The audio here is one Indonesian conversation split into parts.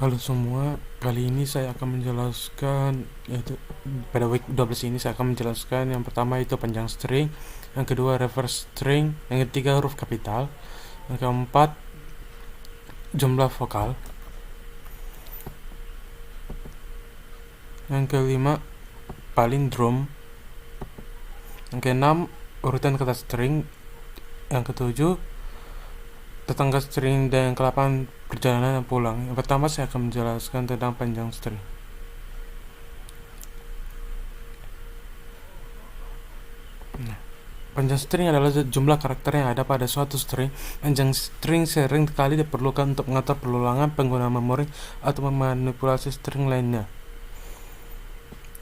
Halo semua, kali ini saya akan menjelaskan yaitu pada week 12 ini saya akan menjelaskan yang pertama itu panjang string, yang kedua reverse string, yang ketiga huruf kapital, yang keempat jumlah vokal, yang kelima palindrom, yang keenam urutan kata string, yang ketujuh tetangga string, dan yang ke-8 perjalanan dan pulang. Yang pertama saya akan menjelaskan tentang panjang string. Panjang string adalah jumlah karakter yang ada pada suatu string. Panjang string sering kali diperlukan untuk mengatur perulangan penggunaan memori atau memanipulasi string lainnya.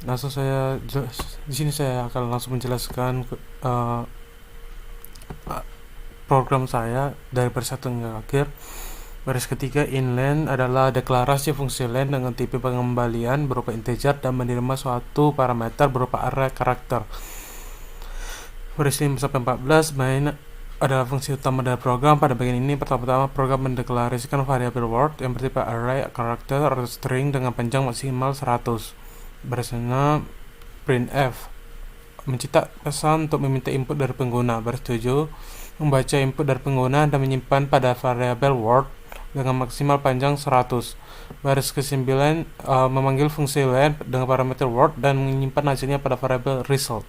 Di sini saya akan langsung menjelaskan program saya dari baris 1 hingga akhir. Baris ketiga, inline adalah deklarasi fungsi len dengan tipe pengembalian berupa integer dan menerima suatu parameter berupa array karakter. Baris 5 sampai 14, main adalah fungsi utama dari program. Pada bagian ini, pertama-tama program mendeklarasikan variabel word yang bertipe array karakter atau string dengan panjang maksimal 100. Baris 6, printf mencetak pesan untuk meminta input dari pengguna. Baris 7, membaca input dari pengguna dan menyimpan pada variabel word dengan maksimal panjang 100. Baris ke-9, memanggil fungsi len dengan parameter word dan menyimpan hasilnya pada variabel result.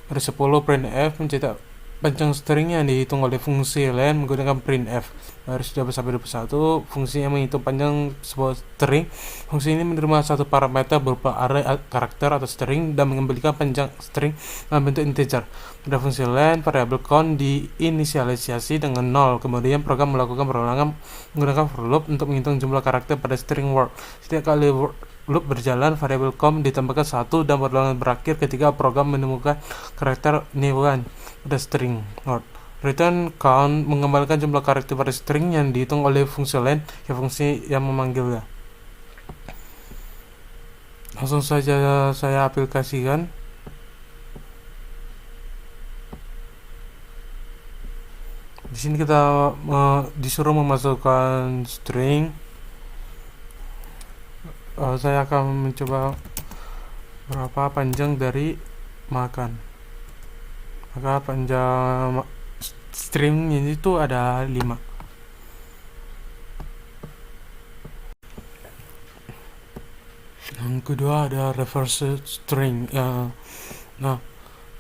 Baris 10, printf mencetak panjang string yang dihitung oleh fungsi len menggunakan printf. Baris 12 sampai 21, fungsi yang menghitung panjang sebuah string. Fungsi ini menerima satu parameter berupa array karakter atau string dan mengembalikan panjang string dalam bentuk integer. Pada fungsi len, variabel count diinisialisasi dengan 0. Kemudian program melakukan perulangan menggunakan for loop untuk menghitung jumlah karakter pada string word. Setiap kali loop berjalan, variabel count ditambahkan 1 dan perulangan berakhir ketika program menemukan karakter nilai pada string word. Return count mengembalikan jumlah karakter pada string yang dihitung oleh fungsi len, fungsi yang memanggilnya. Langsung saja saya aplikasikan. Di sini kita disuruh memasukkan string. Saya akan mencoba berapa panjang dari makan. Maka panjang string ini tuh ada 5. Yang kedua ada reverse string. Nah,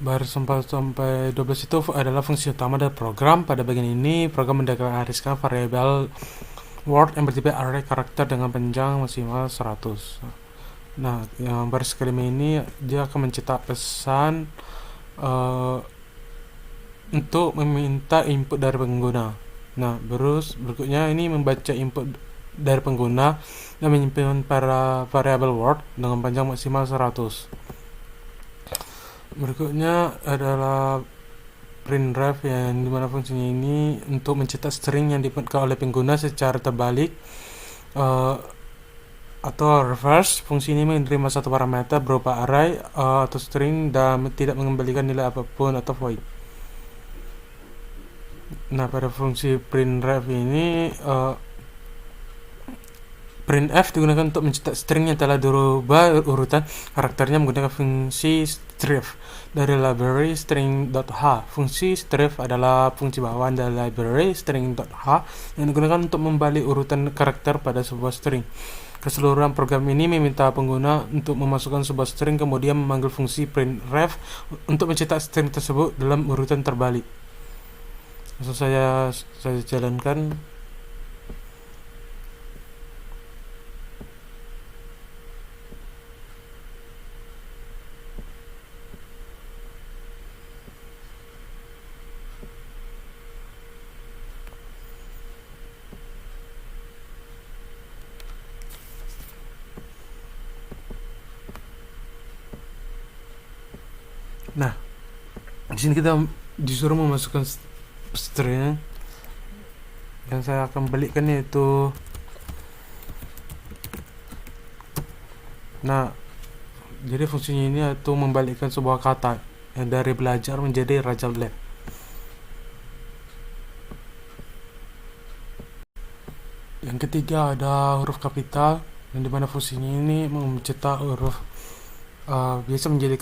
baris 4 sampai 12 itu adalah fungsi utama dari program. Pada bagian ini, program mendeklarasikan variabel word yang bertipe array karakter dengan panjang maksimal 100. Nah, yang baris kelima ini dia akan mencetak pesan untuk meminta input dari pengguna. Nah, berikutnya ini membaca input dari pengguna dan menyimpan para variabel word dengan panjang maksimal 100. Berikutnya adalah printf yang dimana fungsinya ini untuk mencetak string yang diinputkan oleh pengguna secara terbalik atau reverse. Fungsi ini menerima satu parameter berupa array atau string dan tidak mengembalikan nilai apapun atau void. Nah, pada fungsi printf ini printf digunakan untuk mencetak string yang telah dirubah urutan karakternya menggunakan fungsi strif dari library string.h. Fungsi strif adalah fungsi bawaan dari library string.h yang digunakan untuk membalik urutan karakter pada sebuah string. Keseluruhan program ini meminta pengguna untuk memasukkan sebuah string kemudian memanggil fungsi printf untuk mencetak string tersebut dalam urutan terbalik. Langsung saya jalankan. Nah, di sini kita disuruh memasukkan string yang saya akan balikkan yaitu, nah, jadi fungsinya ini yaitu membalikkan sebuah kata yang dari belajar menjadi raja lab. Yang Yang ketiga ada huruf kapital, yang dimana fungsinya ini mencetak huruf biasa menjadi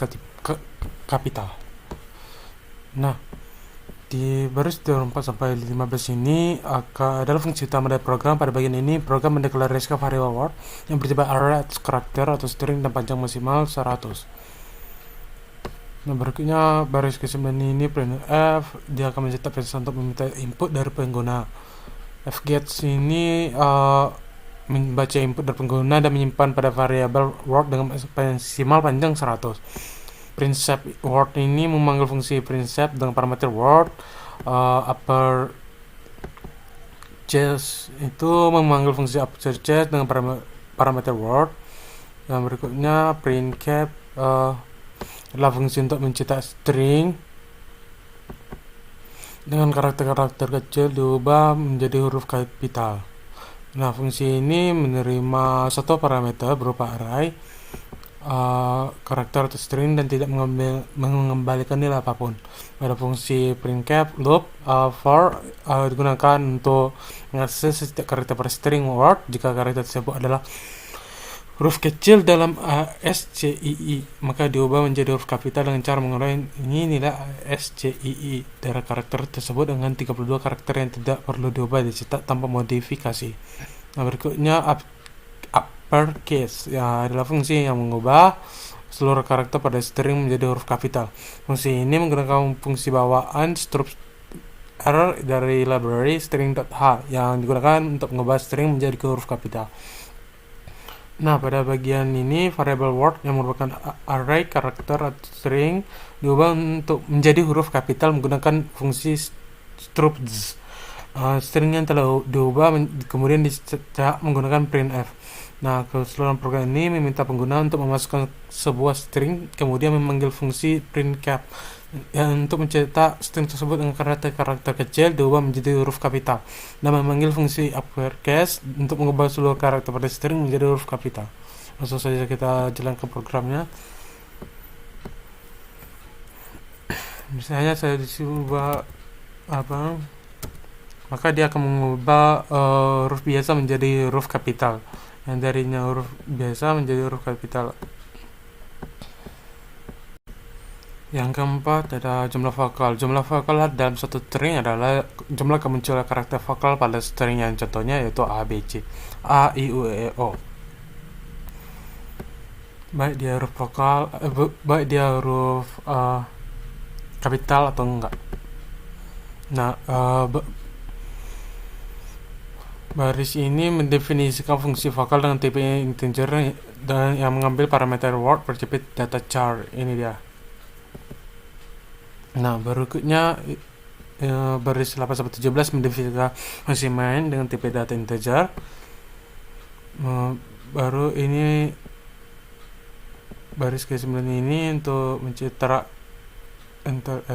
kapital. Nah, di baris 24 sampai 15 ini adalah fungsi utama dari program. Pada bagian ini, program mendeklarasikan variabel word yang bertipe array atau karakter atau string dan panjang maksimal 100. Nah, berikutnya baris ke-9 ini printf, dia akan mencetak perintah untuk meminta input dari pengguna. fgets ini membaca input dari pengguna dan menyimpan pada variabel word dengan maksimal panjang 100. Printset word ini memanggil fungsi printset dengan parameter word. Upper chest itu memanggil fungsi upper chest dengan parameter word. Yang berikutnya printcap adalah fungsi untuk mencetak string dengan karakter-karakter kecil diubah menjadi huruf kapital. Nah, fungsi ini menerima satu parameter berupa array, karakter atau string, dan tidak mengembalikan nilai apapun. Pada fungsi printcap, loop for digunakan untuk mengakses setiap karakter per string word jika karakter tersebut adalah huruf kecil dalam ASCII, maka diubah menjadi huruf kapital dengan cara mengurangi nilai ASCII dari karakter tersebut dengan 32 karakter yang tidak perlu diubah dicetak tanpa modifikasi. Nah, berikutnya uppercase adalah fungsi yang mengubah seluruh karakter pada string menjadi huruf kapital. Fungsi ini menggunakan fungsi bawaan struct error dari library string.h yang digunakan untuk mengubah string menjadi huruf kapital. Nah, pada bagian ini variable word yang merupakan array karakter atau string diubah untuk menjadi huruf kapital menggunakan fungsi struct. String yang telah diubah kemudian dicetak menggunakan printf. Nah, keseluruhan program ini meminta pengguna untuk memasukkan sebuah string kemudian memanggil fungsi printcap untuk mencetak string tersebut dengan karakter kecil diubah menjadi huruf kapital, dan memanggil fungsi uppercase untuk mengubah seluruh karakter pada string menjadi huruf kapital. Langsung saja kita jalankan programnya. Misalnya saya diubah maka dia akan mengubah huruf biasa menjadi huruf kapital, yang darinya huruf biasa menjadi huruf kapital. Yang keempat ada jumlah vokal. Jumlah vokal dalam satu string adalah jumlah kemunculan karakter vokal pada string yang contohnya yaitu A, B, C, A, I, U, E, O. Baik dia huruf vokal, baik dia huruf kapital atau enggak. Nah, baris ini mendefinisikan fungsi vokal dengan tipe integer dan yang mengambil parameter word bertipe data char. Ini dia. Nah, berikutnya baris 8-17 mendefinisikan fungsi main dengan tipe data integer. Baru ini baris ke-9 ini untuk mencetak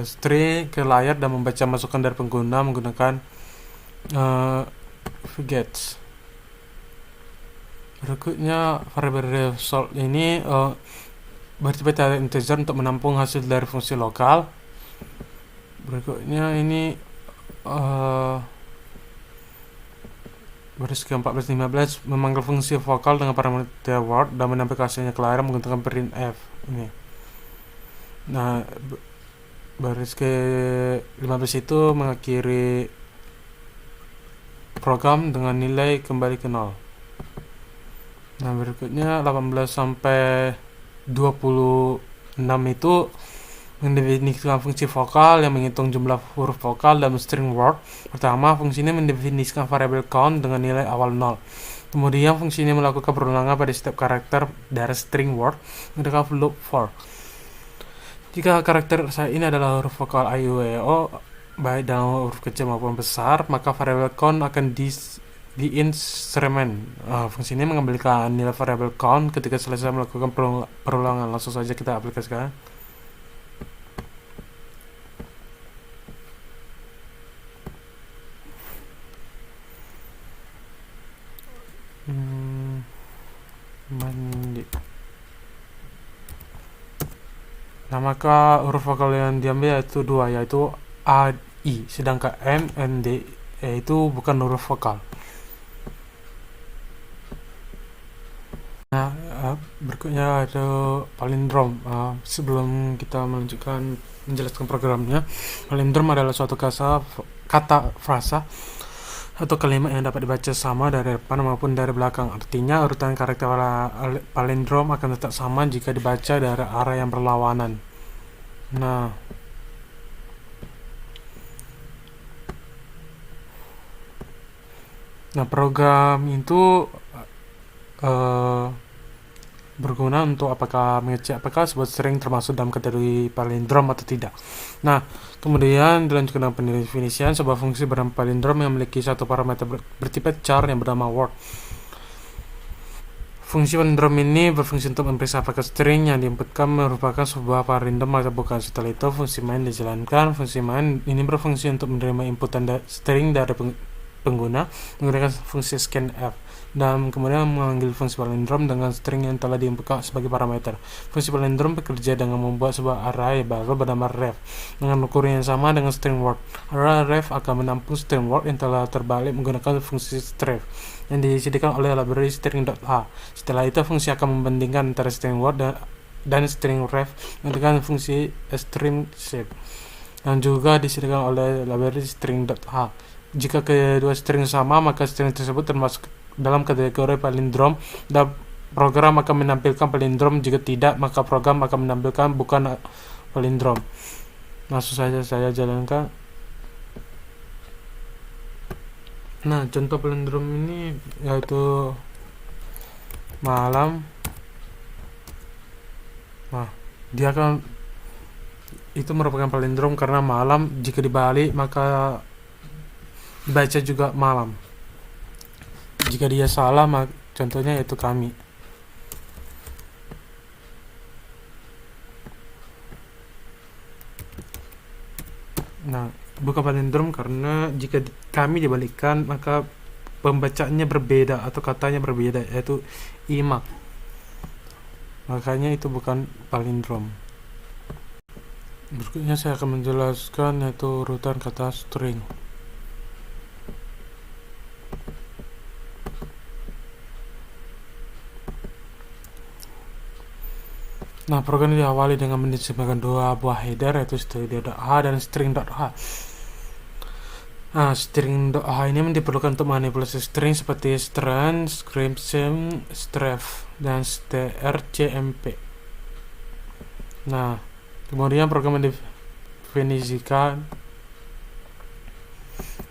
string ke layar dan membaca masukan dari pengguna menggunakan fgets. Berikutnya variable result ini bertipe data integer untuk menampung hasil dari fungsi lokal. Berikutnya ini baris ke-14-15 memanggil fungsi vokal dengan parameter word dan menampilkan hasilnya ke layar menggunakan printf ini. Nah, baris ke-15 itu mengakhiri program dengan nilai kembali ke 0. Nah, berikutnya 18 sampai 26 itu mendefinisikan fungsi vokal yang menghitung jumlah huruf vokal dalam string word. Pertama, fungsi ini mendefinisikan variabel count dengan nilai awal 0. Kemudian fungsi ini melakukan perulangan pada setiap karakter dari string word menggunakan loop for. Jika karakter saya ini adalah huruf vokal I, U, E, O baik dalam huruf kecil maupun besar, maka variabel count akan di-increment. Fungsi ini mengembalikan nilai variabel count ketika selesai melakukan perulangan. Langsung saja kita aplikasikan. Nah, maka huruf vokal yang diambil yaitu dua, yaitu A, I, sedangkan M, N, D, E itu bukan huruf vokal. Nah, berikutnya ada palindrom. Sebelum kita melanjutkan menjelaskan programnya, palindrom adalah suatu kata frasa atau kalimat yang dapat dibaca sama dari depan maupun dari belakang. Artinya, urutan karakter palindrom akan tetap sama jika dibaca dari arah yang berlawanan. Nah, program itu eh, berguna untuk mengecek apakah sebuah string termasuk dalam kategori palindrom atau tidak. Nah, kemudian dilanjutkan dengan pendefinisian sebuah fungsi bernama palindrom yang memiliki satu parameter bertipe char yang bernama word. Fungsi palindrom ini berfungsi untuk memeriksa apakah string yang diinputkan merupakan sebuah palindrom atau bukan. Setelah itu, fungsi main dijalankan. Fungsi main ini berfungsi untuk menerima inputan string dari pengguna menggunakan fungsi scanf, dan kemudian memanggil fungsi palindrom dengan string yang telah diinputkan sebagai parameter. Fungsi palindrom bekerja dengan membuat sebuah array baru bernama ref dengan ukuran yang sama dengan string word. Array ref akan menampung string word yang telah terbalik menggunakan fungsi stref yang disediakan oleh library string.h. Setelah itu, fungsi akan membandingkan antara string word dan string ref menggunakan fungsi string shape yang juga disediakan oleh library string.h. Jika kedua string sama, maka string tersebut termasuk dalam kategori palindrom dan program akan menampilkan palindrom. Jika tidak, maka program akan menampilkan bukan palindrom. Langsung saja saya jalankan. Nah, contoh palindrom ini yaitu malam. Nah, dia akan itu merupakan palindrom karena malam jika dibalik maka baca juga malam. Jika dia salah, contohnya yaitu kami. Nah, bukan palindrom karena jika kami dibalikkan maka pembacaannya berbeda atau katanya berbeda, yaitu imak. Makanya itu bukan palindrom. Berikutnya saya akan menjelaskan yaitu urutan kata string. Nah, program ini diawali dengan menyediakan dua buah header, yaitu string.h dan string.h. Nah, string.h ini diperlukan untuk manipulasi string seperti string, scription, stref, dan strcmp. Nah, kemudian program mendefinisikan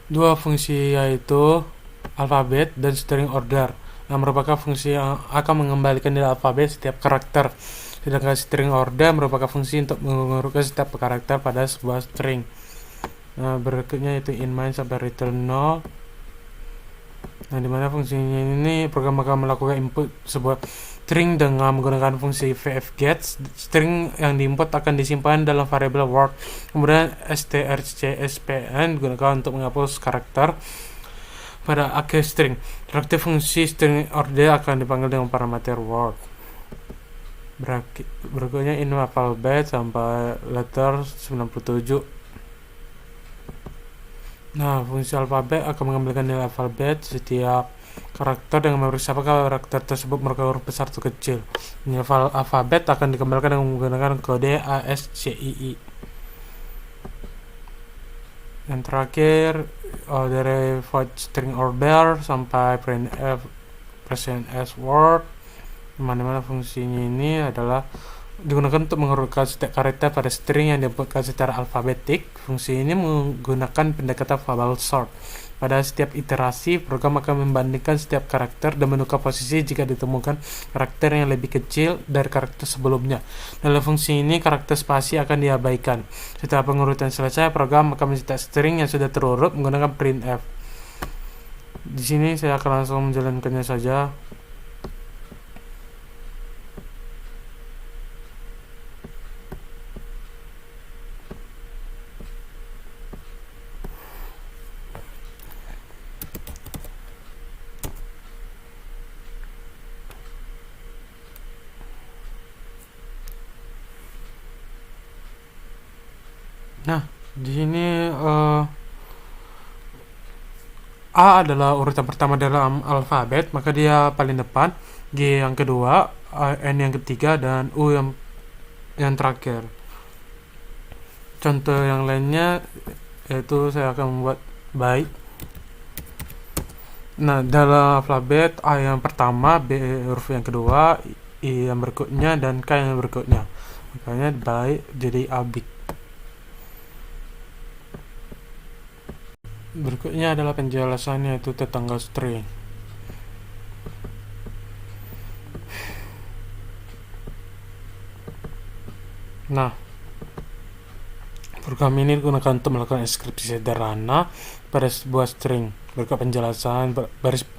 dua fungsi, yaitu alfabet dan string order, yang merupakan fungsi yang akan mengembalikan nilai alfabet setiap karakter. Sedangkan string order merupakan fungsi untuk mengurutkan setiap karakter pada sebuah string. Nah, berikutnya itu in main sampai return 0. Nah, dimana fungsinya ini program akan melakukan input sebuah string dengan menggunakan fungsi vfget. String yang diinput akan disimpan dalam variabel word. Kemudian strcspn digunakan untuk menghapus karakter pada akhir string. Berarti fungsi string order akan dipanggil dengan parameter word. Berikutnya in alphabet sampai letter 97. Nah, fungsi alfabet akan mengembalikan nilai alfabet setiap karakter dengan memeriksa apakah karakter tersebut merupakan huruf besar atau kecil. Nilai alfabet akan dikembalikan dengan menggunakan kode ASCII. Yang terakhir, dari void string order sampai printf present s word, mana fungsinya ini adalah digunakan untuk mengurutkan setiap karakter pada string yang diinputkan secara alfabetik. Fungsi ini menggunakan pendekatan bubble sort. Pada setiap iterasi, program akan membandingkan setiap karakter dan menukar posisi jika ditemukan karakter yang lebih kecil dari karakter sebelumnya. Dalam fungsi ini, karakter spasi akan diabaikan. Setelah pengurutan selesai, program akan mencetak string yang sudah terurut menggunakan printf. Di sini saya akan langsung menjalankannya saja. Nah, di sini A adalah urutan pertama dalam alfabet, maka dia paling depan, G yang kedua, N yang ketiga, dan U yang terakhir. Contoh yang lainnya yaitu saya akan membuat byte. Nah, dalam alfabet A yang pertama, B huruf yang kedua, I yang berikutnya, dan K yang berikutnya. Makanya byte jadi A bit. Berikutnya adalah penjelasannya, yaitu tetangga string. Nah, program ini digunakan untuk melakukan inskripsi sederhana pada sebuah string berikut penjelasan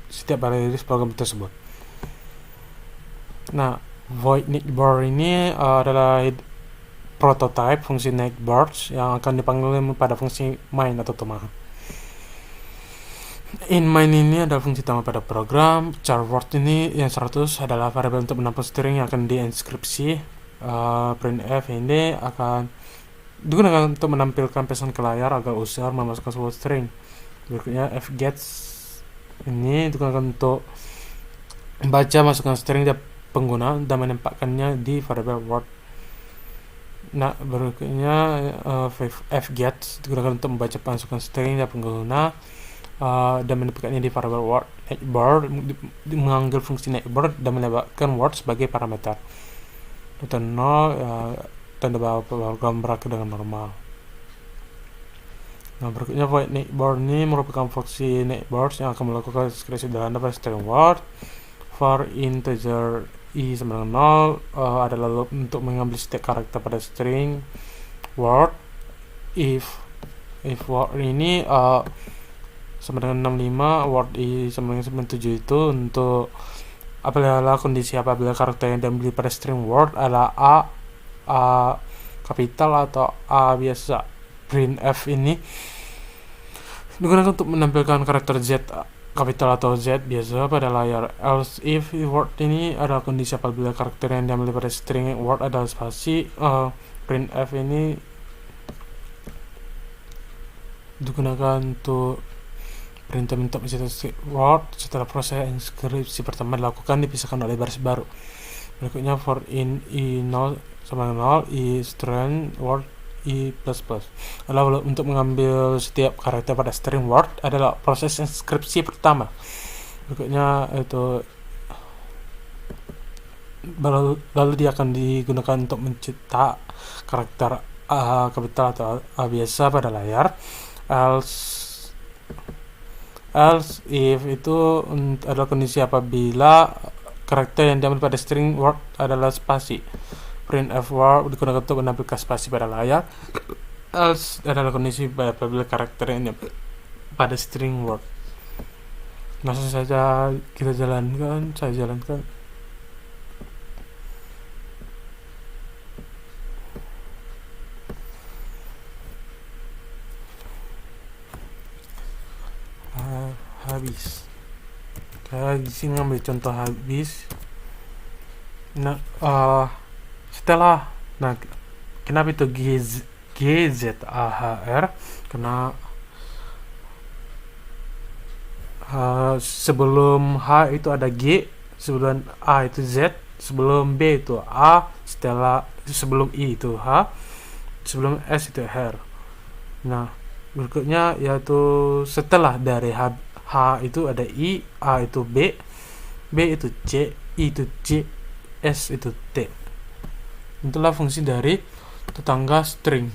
setiap baris program tersebut. Nah, void neighbor ini adalah prototype fungsi neighbor yang akan dipanggil pada fungsi main atau tomaha. In main ini adalah fungsi utama pada program. Char word ini yang 100 adalah variabel untuk menampung string yang akan diinskripsi. Printf ini akan digunakan untuk menampilkan pesan ke layar agar user memasukkan sebuah string. Berikutnya fgets ini digunakan untuk membaca masukan string dari pengguna dan menempatkannya di variabel word. Nah, berikutnya fgets digunakan untuk membaca masukan string dari pengguna dan menempatkannya di variabel word. Neighbor mengambil fungsi neighbor dan menambahkan word sebagai parameter. Return 0 tanda bahwa program berakhir dengan normal. Nah, berikutnya void neighbor ini merupakan fungsi neighbor yang akan melakukan inskripsi sederhana pada string word. For integer I sama dengan 0 adalah loop untuk mengambil setiap karakter pada string word. If word ini sama dengan 65, word I sama dengan 97 itu untuk apabila kondisi apabila karakter yang diambil pada string word adalah A kapital atau A biasa. Printf ini digunakan untuk menampilkan karakter Z kapital atau Z biasa pada layar. Else if word ini adalah kondisi apabila karakter yang diambil pada string word adalah spasi. Printf ini digunakan untuk perintah untuk mencetak word setelah proses inskripsi pertama dilakukan dipisahkan oleh baris baru. Berikutnya for in I0 sama dengan 0, I string word I++. Lalu untuk mengambil setiap karakter pada string word adalah proses inskripsi pertama. Berikutnya itu lalu dia akan digunakan untuk mencetak karakter A kapital atau A biasa pada layar. Else if itu adalah kondisi apabila karakter yang diambil pada string word adalah spasi. Printf word digunakan untuk menampilkan spasi pada layar. Else adalah kondisi apabila karakter yang diambil pada string word. Langsung saja kita jalankan. Saya jalankan. Habis. Kayak di sini ngambil contoh habis. Nah, setelah kenapa itu GZAHR? Karena sebelum H itu ada G, sebelum A itu Z, sebelum B itu A, sebelum I itu H, sebelum S itu R. Nah, berikutnya yaitu setelah dari H itu ada I, A itu B, B itu C, I itu J, S itu T. Itulah fungsi dari tetangga string.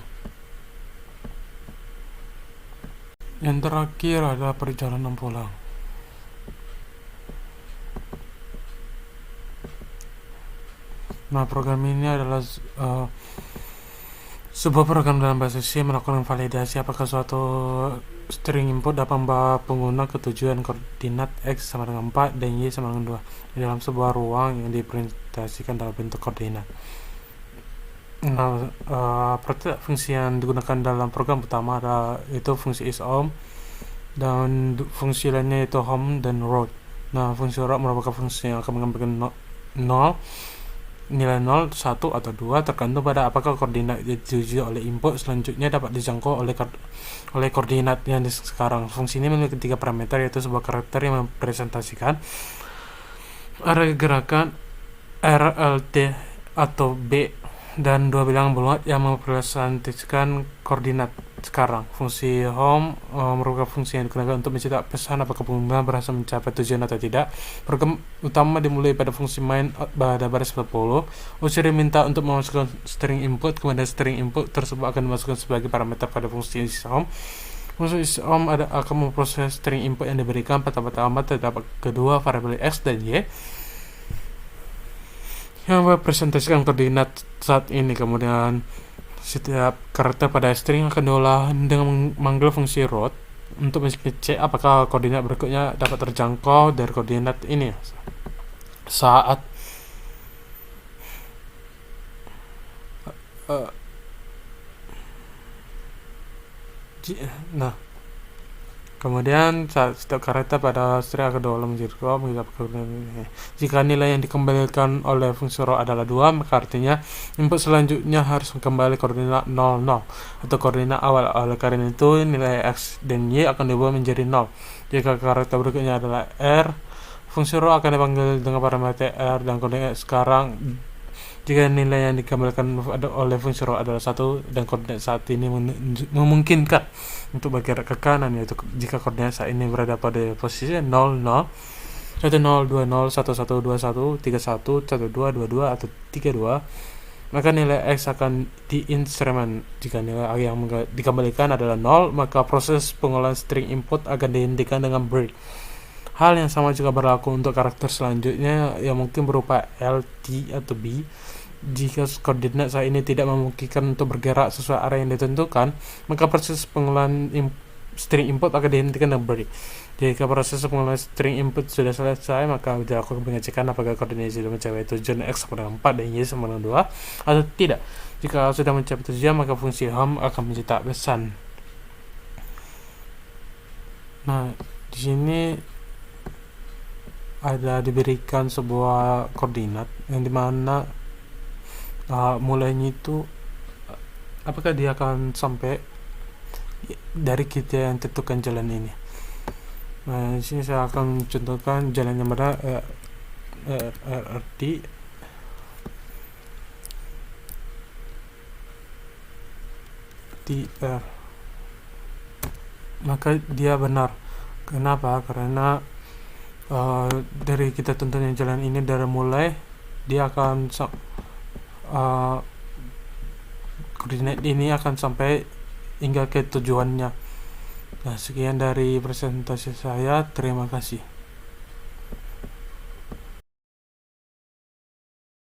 Yang terakhir adalah perjalanan pulang. Nah, program ini adalah sebuah program dalam bahasa C melakukan validasi apakah suatu string input dapat membawa pengguna ke tujuan koordinat X sama dengan 4 dan Y sama dengan 2 di dalam sebuah ruang yang dipresentasikan dalam bentuk koordinat. Nah, fungsi yang digunakan dalam program utama adalah itu fungsi isOm dan fungsi lainnya itu home dan road. Nah, fungsi road merupakan fungsi yang akan mengambil 0 nilai 0, 1, atau 2 tergantung pada apakah koordinat dituju oleh input selanjutnya dapat dijangkau oleh koordinat yang sekarang. Fungsi ini memiliki 3 parameter, yaitu sebuah karakter yang mempresentasikan area gerakan R, L, T, atau B, dan 2 bilangan bulat yang mempresentasikan koordinat sekarang. Fungsi home merupakan fungsi yang digunakan untuk mencetak pesan apakah pengguna berhasil mencapai tujuan atau tidak. Program utama dimulai pada fungsi main pada baris 40. User minta untuk memasukkan string input, kemudian string input tersebut akan dimasukkan sebagai parameter pada fungsi home. Fungsi home akan memproses string input yang diberikan. Pertama-tama terdapat kedua variabel x dan y yang mempresentasikan koordinat saat ini. Kemudian setiap karakter pada string akan diolah dengan memanggil fungsi route untuk mengecek apakah koordinat berikutnya dapat terjangkau dari koordinat ini. Saat kemudian setiap karakter pada string akan diolah menjadi jika nilai yang dikembalikan oleh fungsi row adalah 2, maka artinya input selanjutnya harus kembali koordinat 0, 0 atau koordinat awal. Oleh karena itu nilai x dan y akan diubah menjadi 0. Jika karakter berikutnya adalah r, fungsi row akan dipanggil dengan parameter r dan koordinat sekarang. Jika nilai yang dikembalikan oleh fungsi row adalah 1 dan koordinat saat ini memungkinkan untuk bergerak ke kanan, yaitu jika koordinat saat ini berada pada posisi 0, 0, 1, 0, 2, 0, 1, 1, 2, 1, 3, 1, 1, 2, 2, 2, atau 3, 2, maka nilai x akan diincrement. Jika nilai yang dikembalikan adalah 0, maka proses pengolahan string input akan dihentikan dengan break. Hal yang sama juga berlaku untuk karakter selanjutnya yang mungkin berupa L, T, atau B. Jika koordinat saat ini tidak memungkinkan untuk bergerak sesuai area yang ditentukan, maka proses pengolahan string input akan dihentikan dan break. Jika proses pengolahan string input sudah selesai, maka dilakukan pengecekan apakah koordinat sudah mencapai tujuan x sama dengan 4 dan y sama dengan 2 atau tidak. Jika sudah mencapai tujuan, maka fungsi home akan mencetak pesan. Nah, di sini ada diberikan sebuah koordinat yang dimana mulainya itu apakah dia akan sampai dari kita yang tentukan jalan ini. Nah, di sini saya akan contohkan jalan yang mana RRT TR, maka dia benar. Kenapa? Karena dari kita tentunya jalan ini dari mulai dia akan koordinat ini akan sampai hingga ke tujuannya. Nah, sekian dari presentasi saya. Terima kasih.